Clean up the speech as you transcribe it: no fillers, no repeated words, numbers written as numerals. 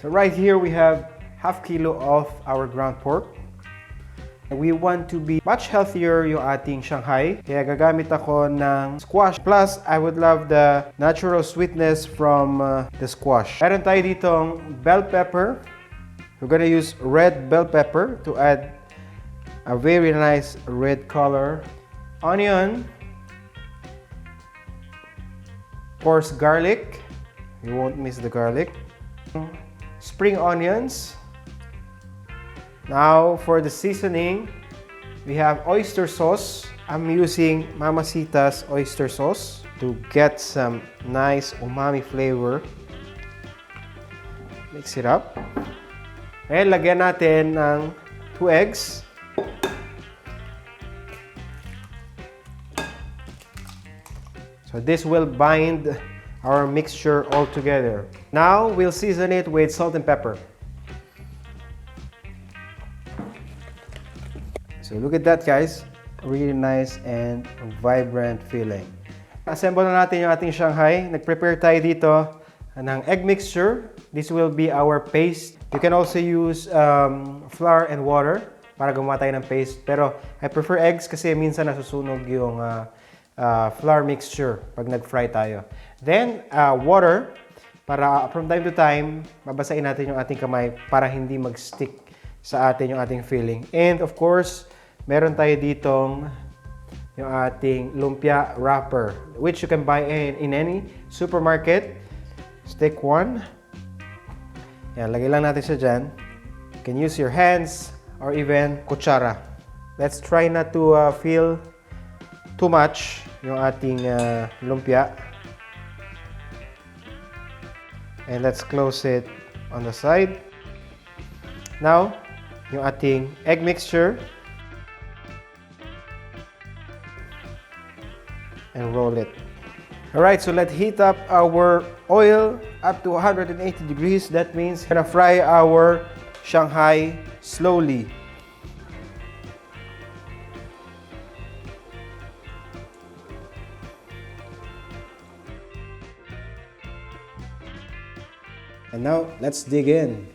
So right here we have half kilo of our ground pork. We want to be much healthier yung ating Shanghai. Kaya gagamit ako ng squash. Plus, I would love the natural sweetness from the squash. Meron tayo ditong bell pepper. We're gonna use red bell pepper to add a very nice red color. Onion. Of course, garlic. You won't miss the garlic. Spring onions. Now, for the seasoning, we have oyster sauce. I'm using Mama Sita's oyster sauce to get some nice umami flavor. Mix it up. Ngayon, lagyan natin ng 2 eggs. So this will bind our mixture all together. Now, we'll season it with salt and pepper. So look at that, guys. Really nice and vibrant feeling. Assemble na natin yung ating Shanghai. Nag-prepare tayo dito ng egg mixture. This will be our paste. You can also use flour and water para gumawa tayo ng paste. Pero I prefer eggs kasi minsan nasusunog yung flour mixture pag nag-fry tayo. Then, water para from time to time, babasain natin yung ating kamay para hindi mag-stick sa atin yung ating filling. And of course, meron tayo ditong yung ating lumpia wrapper, which you can buy in any supermarket. Stick 1. Yan, lagay lang natin siya dyan. You can use your hands or even kutsara. Let's try not to fill too much yung ating lumpia. And let's close it on the side. Now, yung ating egg mixture. And roll it. Alright, so let's heat up our oil up to 180 degrees. That means we're gonna fry our Shanghai slowly. And now, let's dig in.